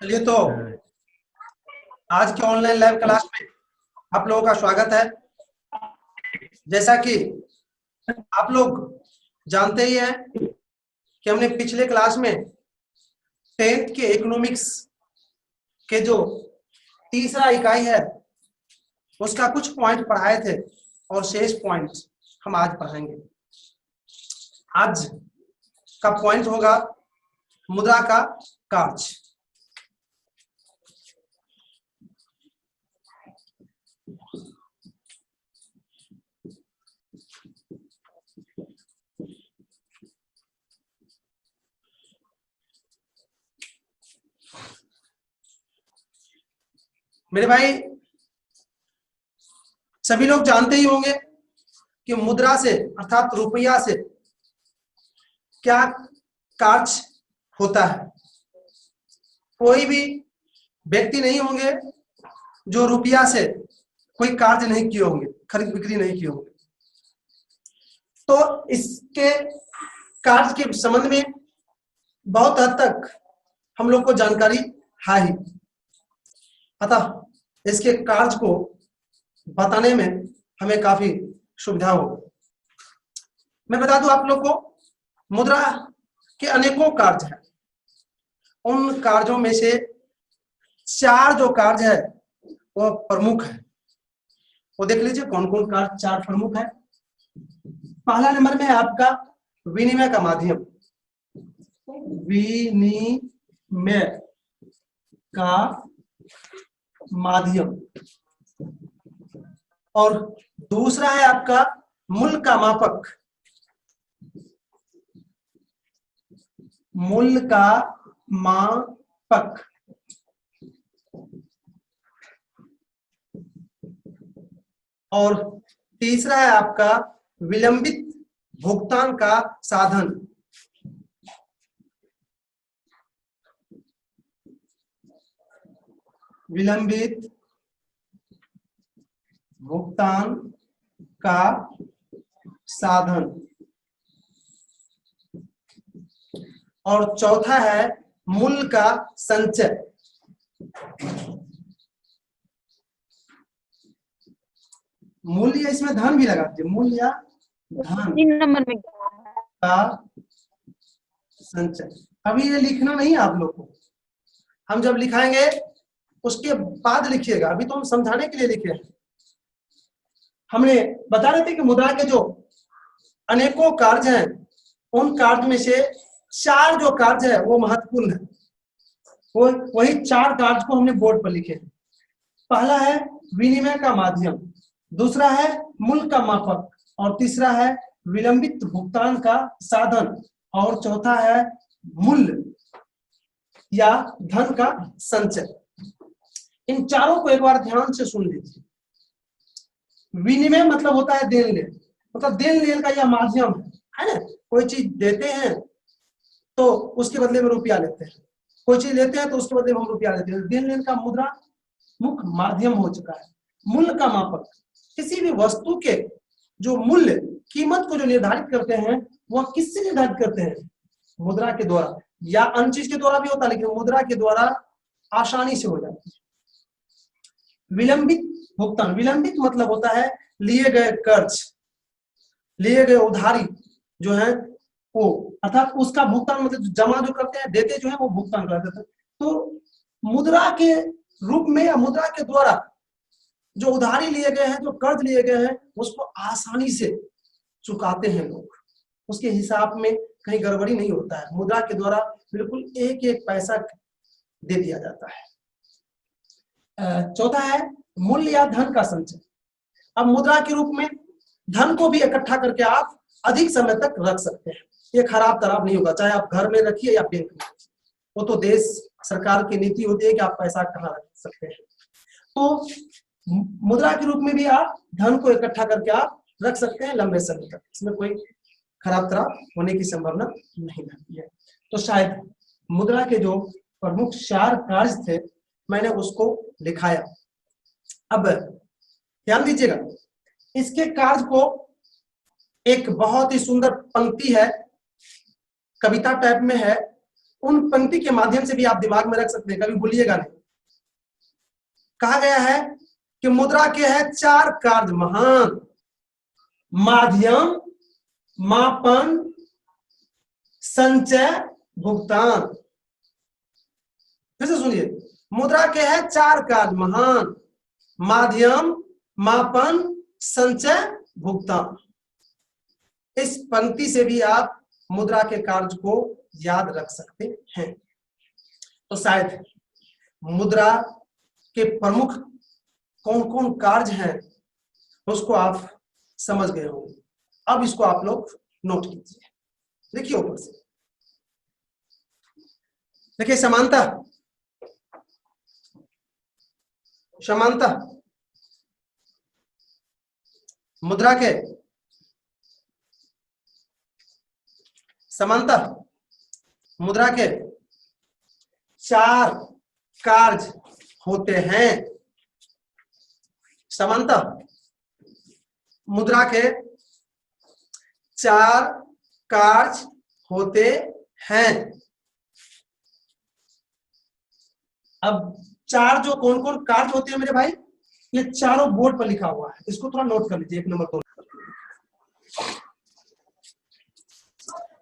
चलिए तो आज के ऑनलाइन लाइव क्लास में आप लोगों का स्वागत है। जैसा कि आप लोग जानते ही हैं कि हमने पिछले क्लास में 10th के इकोनॉमिक्स के जो तीसरा इकाई है उसका कुछ पॉइंट पढ़ाए थे और शेष पॉइंट हम आज पढ़ाएंगे। आज का पॉइंट होगा मुद्रा का कार्य। मेरे भाई सभी लोग जानते ही होंगे कि मुद्रा से अर्थात रुपया से क्या कार्य होता है। कोई भी व्यक्ति नहीं होंगे जो रुपया से कोई कार्य नहीं किए होंगे, खरीद बिक्री नहीं किए होंगे। तो इसके कार्य के संबंध में बहुत हद तक हम लोग को जानकारी है ही, अतः इसके कार्य को बताने में हमें काफी सुविधा हो। मैं बता दूं आप लोग को, मुद्रा के अनेकों कार्य हैं। उन कार्यों में से 4 जो कार्य है वो प्रमुख है। वो देख लीजिए कौन कौन कार्य 4 प्रमुख है। पहला नंबर में आपका विनिमय का माध्यम, विनिमय का माध्यम, और दूसरा है आपका मूल्य का मापक, मूल्य का मापक, और तीसरा है आपका विलंबित भुगतान का साधन। विलंबित भुगतान का साधन, और चौथा है मूल्य का संचय। मूल्य इसमें धन भी लगा दीजिए, मूल्य या धन 3 नंबर में का संचय। अभी ये लिखना नहीं है आप लोग को, हम जब लिखाएंगे उसके बाद लिखिएगा। अभी तो हम समझाने के लिए लिखे हैं। हमने बता रहे थे कि मुद्रा के जो अनेकों कार्य हैं उन कार्य में से 4 जो कार्य है वो महत्वपूर्ण है। वो वही 4 कार्य को हमने बोर्ड पर लिखे। पहला है विनिमय का माध्यम, दूसरा है मूल्य का मापक, और तीसरा है विलंबित भुगतान का साधन, और चौथा है मूल्य या धन का संचय। इन चारों को एक बार ध्यान से सुन लीजिए। विनिमय मतलब होता है देन लेन, मतलब देन लेन का यह माध्यम है ना। कोई चीज देते हैं तो उसके बदले में रुपया लेते हैं, कोई चीज लेते हैं तो उसके बदले में हम रुपया लेते हैं। देन लेन का मुद्रा मुख्य माध्यम हो चुका है। मूल्य का मापक, किसी भी वस्तु के जो मूल्य, कीमत को जो निर्धारित करते हैं वह किससे निर्धारित करते हैं? मुद्रा के द्वारा, या अन्य चीज के द्वारा भी होता है लेकिन मुद्रा के द्वारा आसानी से हो जाती है। विलंबित भुगतान, विलंबित मतलब होता है लिए गए कर्ज, लिए गए उधारी जो है वो, अर्थात उसका भुगतान मतलब जमा जो करते हैं, देते जो है वो भुगतान कर देते हैं। तो मुद्रा के रूप में या मुद्रा के द्वारा जो उधारी लिए गए हैं, जो कर्ज लिए गए हैं, उसको आसानी से चुकाते हैं लोग। उसके हिसाब में कहीं गड़बड़ी नहीं होता है। मुद्रा के द्वारा बिल्कुल एक एक पैसा दे दिया जाता है। चौथा है मूल्य या धन का संचय। अब मुद्रा के रूप में धन को भी इकट्ठा करके आप अधिक समय तक रख सकते हैं। ये खराब तराब नहीं होगा, चाहे आप घर में रखिए या बैंक में रखिए। वो तो देश सरकार की नीति होती है कि आप पैसा कहाँ रख सकते हैं। तो मुद्रा के रूप में भी आप धन को इकट्ठा करके आप रख सकते हैं लंबे समय तक। इसमें कोई खराब तराब होने की संभावना नहीं रहती है। तो शायद मुद्रा के जो प्रमुख 4 कार्य थे मैंने उसको लिखाया। अब ध्यान दीजिएगा, इसके कार्य को एक बहुत ही सुंदर पंक्ति है, कविता टाइप में है, उन पंक्ति के माध्यम से भी आप दिमाग में रख सकते हैं, कभी भूलिएगा नहीं। कहा गया है कि मुद्रा के है 4 कार्य महान: माध्यम, मापन, संचय, भुगतान। फिर से सुनिए, मुद्रा के है 4 कार्य महान: माध्यम, मापन, संचय, भुगतान। इस पंक्ति से भी आप मुद्रा के कार्य को याद रख सकते हैं। तो शायद मुद्रा के प्रमुख कौन कौन कार्य हैं उसको आप समझ गए होंगे। अब इसको आप लोग नोट कीजिए। देखिए ऊपर से, देखिए समानता, समानता मुद्रा के समानता मुद्रा के 4 कार्य होते हैं। समानता मुद्रा के 4 कार्य होते हैं। अब 4 जो कौन कौन कार्य होते हैं मेरे भाई, ये चारों बोर्ड पर लिखा हुआ है, इसको थोड़ा नोट कर लीजिए। 1 नंबर 2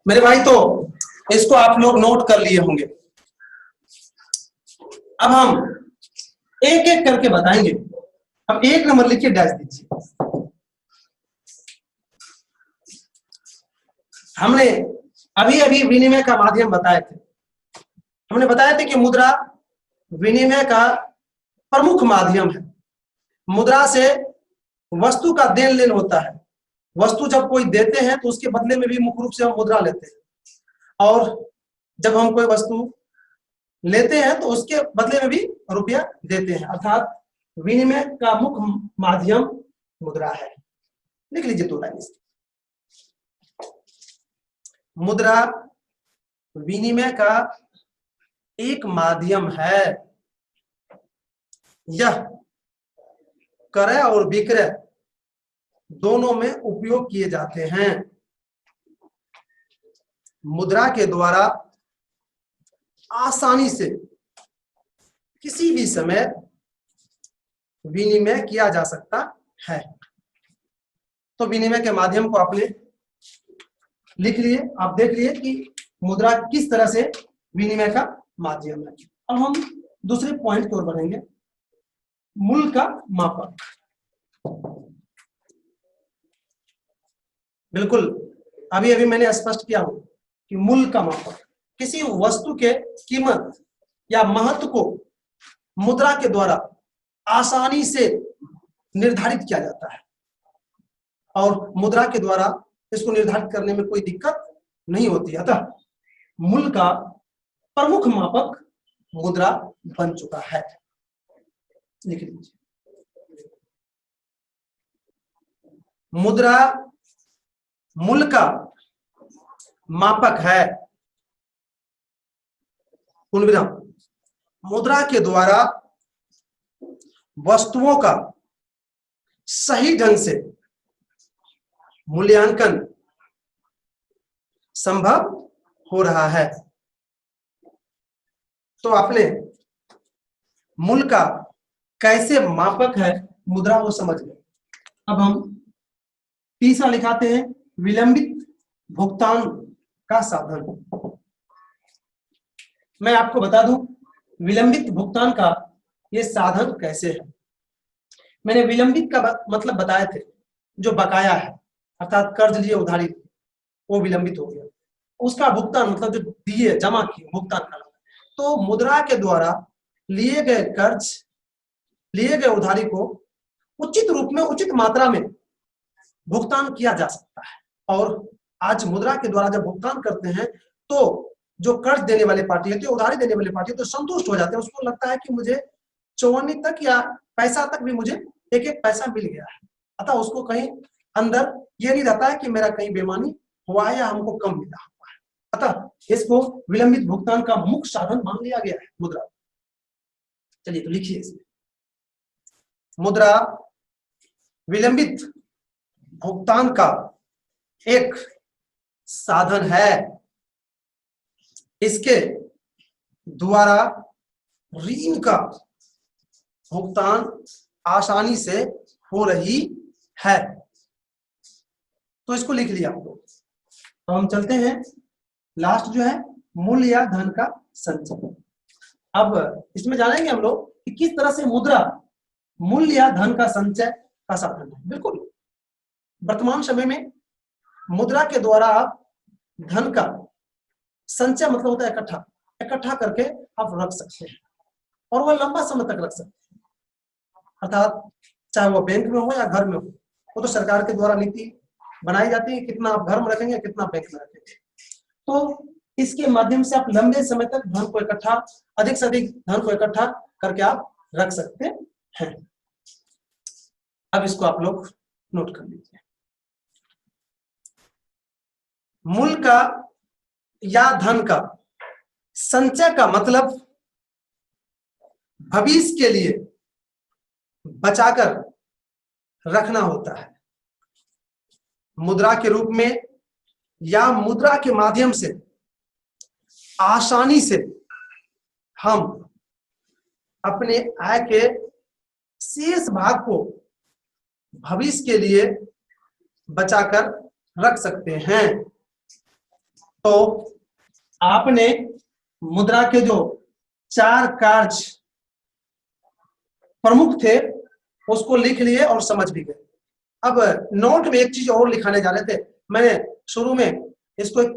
मेरे भाई, तो इसको आप लोग नोट कर लिए होंगे। अब हम एक एक करके बताएंगे। अब 1 नंबर लिखिए, डैश दीजिए। हमने अभी अभी विनिमय का माध्यम बताए थे। हमने बताया था कि मुद्रा विनिमय का प्रमुख माध्यम है। मुद्रा से वस्तु का देन लेन होता है। वस्तु जब कोई देते हैं तो उसके बदले में भी मुख्य रूप से हम मुद्रा लेते हैं, और जब हम कोई वस्तु लेते हैं तो उसके बदले में भी रुपया देते हैं। अर्थात विनिमय का मुख्य माध्यम मुद्रा है। लिख लीजिए 2 लाइन। मुद्रा विनिमय का एक माध्यम है। यह क्रय और विक्रय दोनों में उपयोग किए जाते हैं। मुद्रा के द्वारा आसानी से किसी भी समय विनिमय किया जा सकता है। तो विनिमय के माध्यम को आपने लिख लिए। आप देख लिए कि मुद्रा किस तरह से विनिमय का माध्यम है। अब हम दूसरे पॉइंट की ओर बढ़ेंगे, मूल्य का मापक। बिल्कुल अभी अभी मैंने स्पष्ट किया हूं कि मूल्य का मापक किसी वस्तु के कीमत या महत्व को मुद्रा के द्वारा आसानी से निर्धारित किया जाता है, और मुद्रा के द्वारा इसको निर्धारित करने में कोई दिक्कत नहीं होती। अतः मूल्य का प्रमुख मापक मुद्रा बन चुका है। लिख लीजिए, मुद्रा मूल्य का मापक है। मुद्रा के द्वारा वस्तुओं का सही ढंग से मूल्यांकन संभव हो रहा है। तो आपने मूल्य का कैसे मापक है मुद्रा, वो समझ गए। अब हम तीसरा लिखाते हैं, विलंबित भुगतान का साधन। मैं आपको बता दूं विलंबित भुगतान का ये साधन कैसे है। मैंने विलंबित का मतलब बताए थे, जो बकाया है, अर्थात कर्ज लिए उधारी वो विलंबित हो गया, उसका भुगतान मतलब जो दिए जमा किए भुगतान करना। तो मुद्रा के द्वारा लिए गए कर्ज, लिए गए उधारी को उचित रूप में, उचित मात्रा में भुगतान किया जा सकता है। और आज मुद्रा के द्वारा जब भुगतान करते हैं तो जो कर्ज देने वाले पार्टी है, उधारी देने वाले पार्टी तो संतुष्ट हो जाते हैं। उसको लगता है कि मुझे चौवन्नी तक या पैसा तक भी मुझे एक एक पैसा मिल गया है। अतः उसको कहीं अंदर ये नहीं रहता है कि मेरा कहीं बेईमानी हुआ है या हमको कम मिला हुआ है। अतः इसको विलंबित भुगतान का मुख्य साधन मान लिया गया है मुद्रा। चलिए तो लिखिए इसमें, मुद्रा विलंबित भुगतान का एक साधन है। इसके द्वारा ऋण का भुगतान आसानी से हो रही है। तो इसको लिख लिया आप लोग। तो हम चलते हैं लास्ट जो है मूल्य या धन का संचय। अब इसमें जानेंगे हम लोग कि किस तरह से मुद्रा मूल्य या धन का संचय का साधन है। बिल्कुल वर्तमान समय में मुद्रा के द्वारा आप धन का संचय मतलब होता है इकट्ठा, इकट्ठा करके आप रख सकते हैं और वह लंबा समय तक रख सकते हैं। अर्थात चाहे वो बैंक में हो या घर में हो, वो तो सरकार के द्वारा नीति बनाई जाती है कितना आप घर में रखेंगे, कितना बैंक में रखेंगे। तो इसके माध्यम से आप लंबे समय तक धन को इकट्ठा, अधिक से अधिक धन को इकट्ठा करके आप रख सकते हैं। अब इसको आप लोग नोट कर लीजिए। मूल्य का या धन का संचय का मतलब भविष्य के लिए बचाकर रखना होता है। मुद्रा के रूप में या मुद्रा के माध्यम से आसानी से हम अपने आय के शेष भाग को भविष्य के लिए बचाकर रख सकते हैं। तो आपने मुद्रा के जो 4 कार्य प्रमुख थे उसको लिख लिए और समझ भी गए। अब नोट में एक चीज और लिखाने जा रहे थे। मैंने शुरू में इसको एक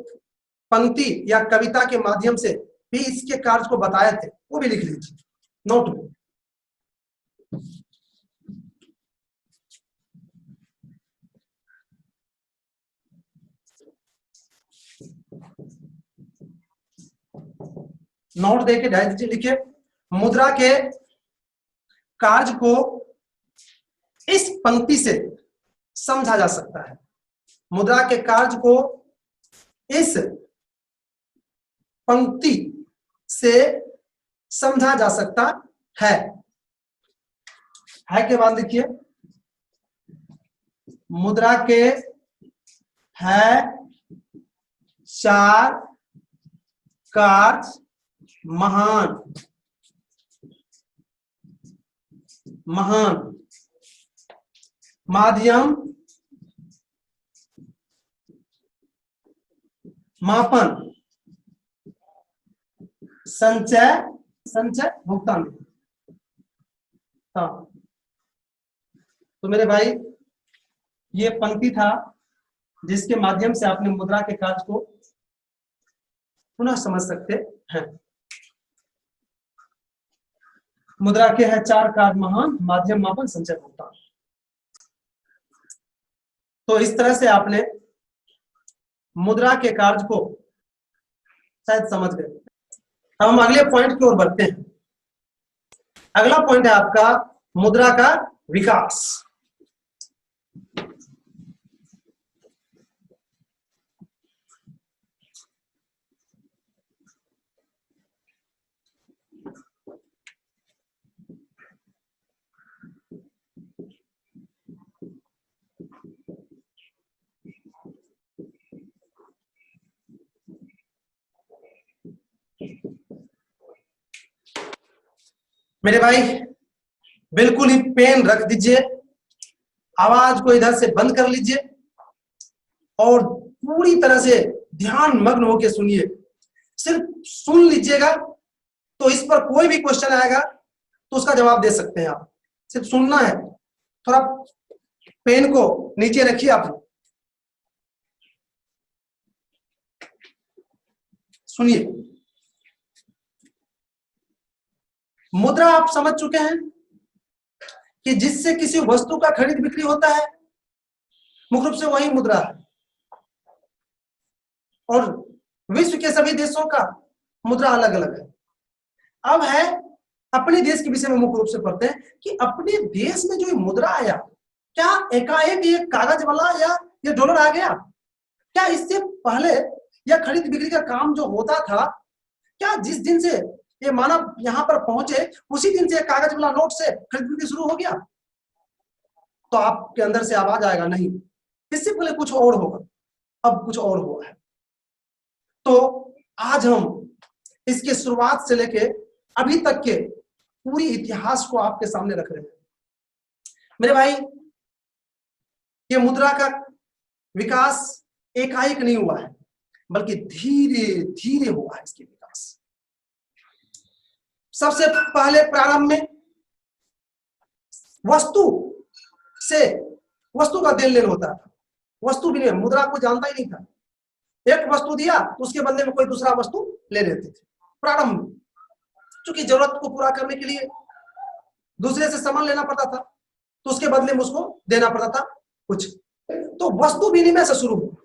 पंक्ति या कविता के माध्यम से भी इसके कार्य को बताए थे, वो भी लिख लीजिए नोट में। नोट देके ढाई दीजिए, लिखिए मुद्रा के कार्य को इस पंक्ति से समझा जा सकता है। मुद्रा के कार्य को इस पंक्ति से समझा जा सकता है के बाद लिखिए मुद्रा के है 4 कार्य महान माध्यम मापन संचय भुगतान। हाँ तो मेरे भाई ये पंक्ति था जिसके माध्यम से आपने मुद्रा के कार्य को पुनः समझ सकते हैं। मुद्रा के है 4 कार्य महान माध्यम मापन संचय भुगतान। तो इस तरह से आपने मुद्रा के कार्य को शायद समझ गए। अब हम अगले पॉइंट की ओर बढ़ते हैं। अगला पॉइंट है आपका मुद्रा का विकास। मेरे भाई बिल्कुल ही पेन रख दीजिए, आवाज को इधर से बंद कर लीजिए और पूरी तरह से ध्यान मग्न होकर सुनिए। सिर्फ सुन लीजिएगा, तो इस पर कोई भी क्वेश्चन आएगा तो उसका जवाब दे सकते हैं आप। सिर्फ सुनना है। थोड़ा पेन को नीचे रखिए आप, सुनिए। मुद्रा आप समझ चुके हैं कि जिससे किसी वस्तु का खरीद बिक्री होता है, मुख्य रूप से वही मुद्रा है। और विश्व के सभी देशों का मुद्रा अलग अलग है। अब है अपने देश के विषय में मुख्य रूप से पढ़ते हैं कि अपने देश में जो मुद्रा आया, क्या एकाएक ये कागज वाला या ये डॉलर आ गया? क्या इससे पहले यह खरीद बिक्री का काम जो होता था, क्या जिस दिन से ये मानव यहाँ पर पहुंचे उसी दिन से कागज वाला नोट से खरीद बिक्री शुरू हो गया? तो आपके अंदर से आवाज आएगा, नहीं, इससे पहले कुछ और होगा, अब कुछ और हुआ है। तो आज हम इसके शुरुआत से लेके अभी तक के पूरी इतिहास को आपके सामने रख रहे हैं। मेरे भाई, ये मुद्रा का विकास एकाएक नहीं हुआ है, बल्कि धीरे धीरे हुआ है इसके विकास। सबसे पहले प्रारंभ में वस्तु का देन लेन होता था। वस्तु भी नहीं, मुद्रा को जानता ही नहीं था। एक वस्तु दिया तो उसके बदले में कोई दूसरा वस्तु ले लेते थे प्रारंभ में, क्योंकि जरूरत को पूरा करने के लिए दूसरे से सामान लेना पड़ता था, तो उसके बदले में उसको देना पड़ता था कुछ। तो वस्तु विनिमय से शुरू हुआ।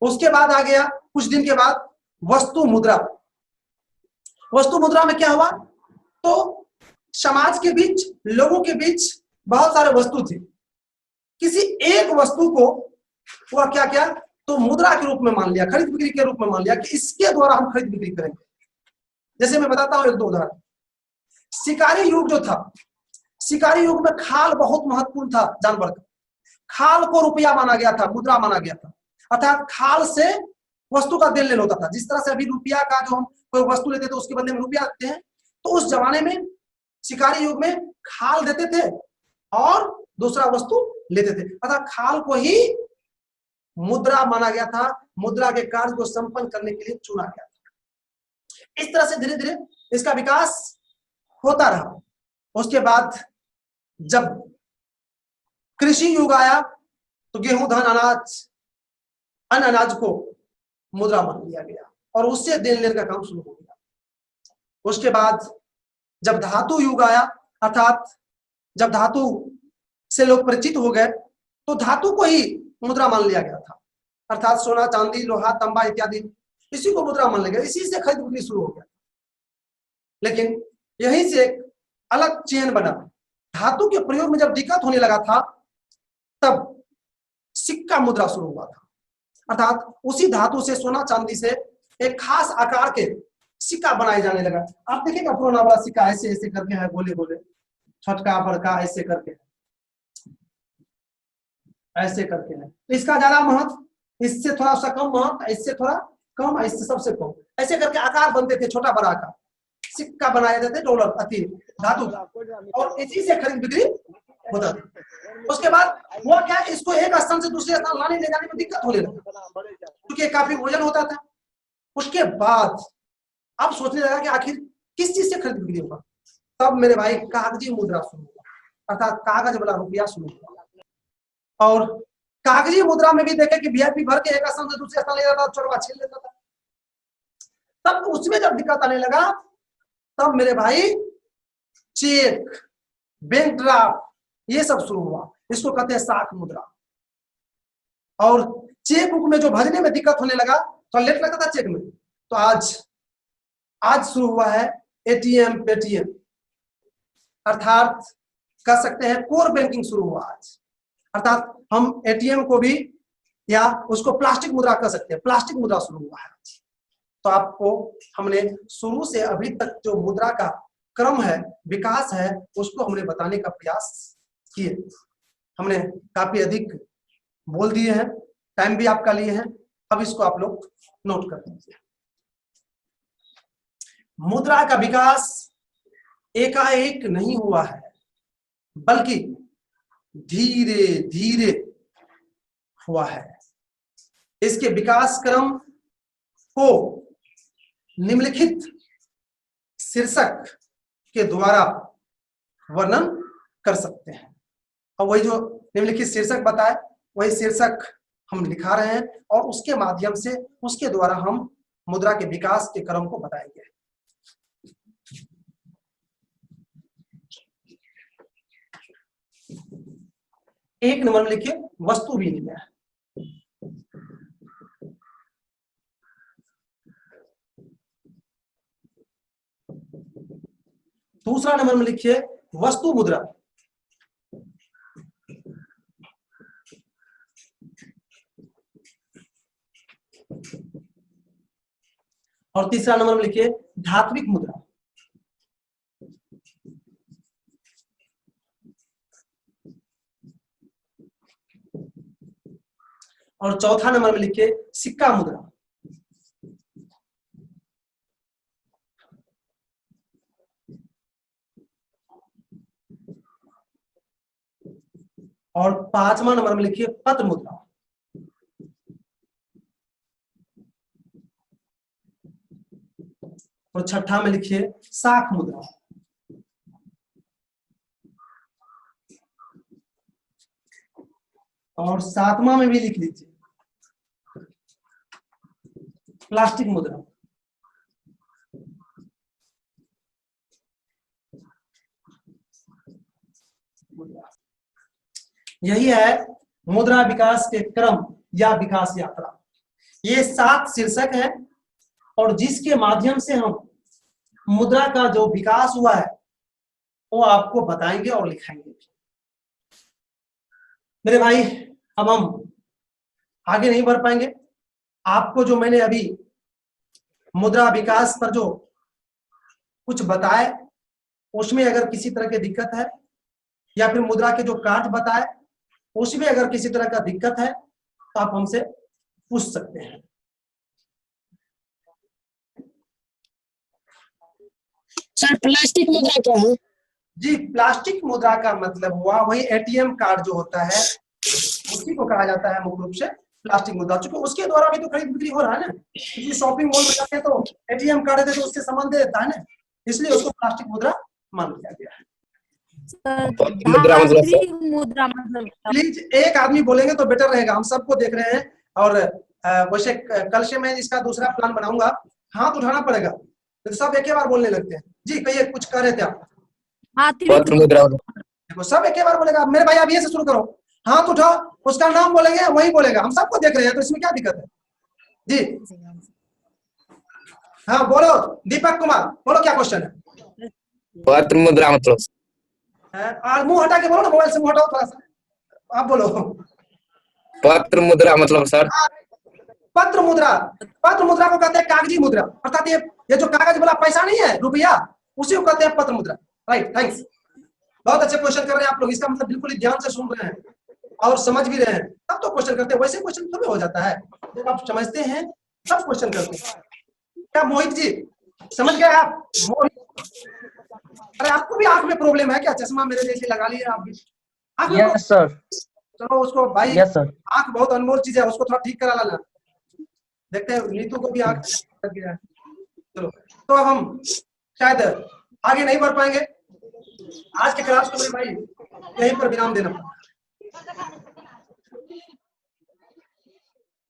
उसके बाद आ गया कुछ दिन के बाद वस्तु मुद्रा। वस्तु मुद्रा में क्या हुआ, तो समाज के बीच, लोगों के बीच बहुत सारे वस्तु थे। किसी एक वस्तु को वह क्या क्या तो मुद्रा के रूप में मान लिया, खरीद बिक्री के रूप में मान लिया कि इसके द्वारा हम खरीद बिक्री करेंगे। जैसे मैं बताता हूं एक दो उदाहरण। शिकारी युग जो था, शिकारी युग में खाल बहुत महत्वपूर्ण था जानवर का। खाल को रुपया माना गया था, मुद्रा माना गया था, अर्थात खाल से वस्तु का देन लेन होता था। जिस तरह से अभी रुपया का जो हम कोई वस्तु लेते थे उसके बदले में रुपया देते हैं, तो उस जमाने में शिकारी युग में खाल देते थे और दूसरा वस्तु लेते थे, अर्थात खाल को ही मुद्रा माना गया था। मुद्रा के कार्य को संपन्न करने के लिए चुना गया था। इस तरह से धीरे धीरे इसका विकास होता रहा। उसके बाद जब कृषि युग आया तो गेहूं, धान, अन्य अनाज को मुद्रा मान लिया गया और उससे देन लेन का काम शुरू हो गया। उसके बाद जब धातु युग आया, अर्थात जब धातु से लोग परिचित हो गए, तो धातु को ही मुद्रा मान लिया गया था, अर्थात सोना, चांदी, लोहा, तांबा इत्यादि, इसी को मुद्रा मान लिया गया। इसी से खरीद बिक्री शुरू हो गया। लेकिन यहीं से एक अलग चेन बना। धातु के प्रयोग में जब दिक्कत होने लगा था, तब सिक्का मुद्रा शुरू हुआ था, अर्थात उसी धातु से, सोना चांदी से एक खास आकार के सिक्का बनाए जाने लगा। आप देखिएगा पुराना वाला सिक्का ऐसे ऐसे करके है, गोले गोले, छोटका बड़का ऐसे करके, ऐसे करके है। तो इसका ज्यादा महत्व, इससे थोड़ा सा कम महत्व, इससे थोड़ा कम, इससे सबसे कम, ऐसे करके आकार बनते थे, छोटा बड़ा आकार सिक्का बनाए जाते थे, डॉलर अति धातु, और इसी से खरीद बिक्री होता था। उसके बाद हुआ क्या, इसको एक स्थान से दूसरे स्थान लाने ले जाने में दिक्कत होने लगा, क्योंकि काफी वजन होता था। उसके बाद अब सोचने लगा कि आखिर किस चीज से खरीद बिक्री होगा। तब मेरे भाई कागजी मुद्रा शुरू हुआ, अर्थात कागज वाला रुपया शुरू हुआ। और कागजी मुद्रा में भी देखे कि वीआईपी भर के एक स्थान से दूसरे स्थान ले जाता था, चोरवा छीन लेता था। तब उसमें जब दिक्कत आने लगा, तब मेरे भाई चेक, बैंक ड्राफ्ट, ये सब शुरू हुआ। इसको कहते हैं साख मुद्रा। और चेक बुक में जो भरने में दिक्कत होने लगा, तो लेट लगता था चेक में, तो आज शुरू हुआ है एटीएम, पेटीएम, अर्थात कह सकते हैं कोर बैंकिंग शुरू हुआ आज। अर्थात हम एटीएम को भी या उसको प्लास्टिक मुद्रा कह सकते हैं, प्लास्टिक मुद्रा शुरू हुआ है आज। तो आपको हमने शुरू से अभी तक जो मुद्रा का क्रम है, विकास है, उसको हमने बताने का प्रयास किए। हमने काफी अधिक बोल दिए हैं, टाइम भी आपका लिए हैं, अब इसको आप लोग नोट कर लीजिए। मुद्रा का विकास एकाएक नहीं हुआ है, बल्कि धीरे धीरे हुआ है। इसके विकास क्रम को निम्नलिखित शीर्षक के द्वारा वर्णन कर सकते हैं। और वही जो निम्नलिखित शीर्षक बताए, वही शीर्षक हम लिखा रहे हैं और उसके माध्यम से, उसके द्वारा हम मुद्रा के विकास के क्रम को बताएंगे। एक नंबर में लिखिए वस्तु विनिमय। दूसरा नंबर में लिखिए वस्तु मुद्रा। और तीसरा नंबर में लिखिए धात्विक मुद्रा। और चौथा नंबर में लिखिए सिक्का मुद्रा। और 5वां नंबर में लिखिए पत्र मुद्रा। और 6ठा में लिखिए शाख मुद्रा। और 7वां में भी लिख लीजिए प्लास्टिक मुद्रा। यही है मुद्रा विकास के क्रम या विकास यात्रा। ये 7 शीर्षक है और जिसके माध्यम से हम मुद्रा का जो विकास हुआ है वो आपको बताएंगे और लिखाएंगे। मेरे भाई अब हम आगे नहीं बढ़ पाएंगे। आपको जो मैंने अभी मुद्रा विकास पर जो कुछ बताए उसमें अगर किसी तरह की दिक्कत है या फिर मुद्रा के जो कार्य बताए उसमें अगर किसी तरह का दिक्कत है तो आप हमसे पूछ सकते हैं। सर प्लास्टिक मुद्रा क्या है? जी, प्लास्टिक मुद्रा का मतलब हुआ वही एटीएम कार्ड जो होता है उसी को कहा जाता है मुख्य रूप से प्लास्टिक मुद्रा, क्योंकि उसके द्वारा भी तो खरीद बिक्री हो रहा है ना। क्योंकि शॉपिंग मॉल में जाते हैं तो एटीएम कार्ड देते तो उससे सामान दे देता है ना, इसलिए उसको प्लास्टिक मुद्रा मान लिया गया है। मुद्रा मतलब प्लीज एक आदमी बोलेंगे तो बेटर रहेगा, हम सबको देख रहे हैं। और वैसे कल से मैं इसका दूसरा प्लान बनाऊंगा, हाथ उठाना पड़ेगा तो सब एक ही बार बोलने लगते हैं। जी कहिए, कुछ कह रहे थे आप? पत्र मुद्रा। देखो सब एक ही बार बोलेगा। मेरे भाई आप ये से शुरू करो, हाथ उठाओ, उसका नाम बोलेंगे वही बोलेगा, हम सबको देख रहे हैं तो इसमें क्या दिक्कत है? जी हाँ बोलो दीपक कुमार, बोलो क्या क्वेश्चन है? पत्र मुद्रा मतलब और मुंह हटा के बोलो ना, मोबाइल से मुंह हटाओ थोड़ा सा, आप बोलो। पत्र मुद्रा मतलब सर पत्र मुद्रा, पत्र मुद्रा को कहते हैं कागजी मुद्रा, अर्थात ये जो कागज वाला पैसा नहीं है रुपया, उसी को कहते हैं पत्र मुद्रा। Right, thanks. बहुत अच्छे क्वेश्चन कर रहे हैं आप लोग, इसका मतलब बिल्कुल ही ध्यान से सुन रहे हैं और समझ भी रहे हैं तब तो क्वेश्चन करते हैं। वैसे क्वेश्चन थोड़ी हो जाता है, जब आप समझते हैं तब क्वेश्चन करते हैं। क्या मोहित जी समझ गए आप? मोहित, अरे आपको भी आंख में प्रॉब्लम है क्या? चश्मा मेरे जैसे लगा लिए आप भी? Yes sir. चलो उसको भाई, यस सर। आंख बहुत अनमोल चीज है, उसको थोड़ा ठीक करा लाना। देखते हैं नीतू को भी आंख लग गया है। चलो तो अब हम शायद आगे नहीं बढ़ पाएंगे। आज के क्लास को मेरे भाई यहीं पर विराम देना पड़ा।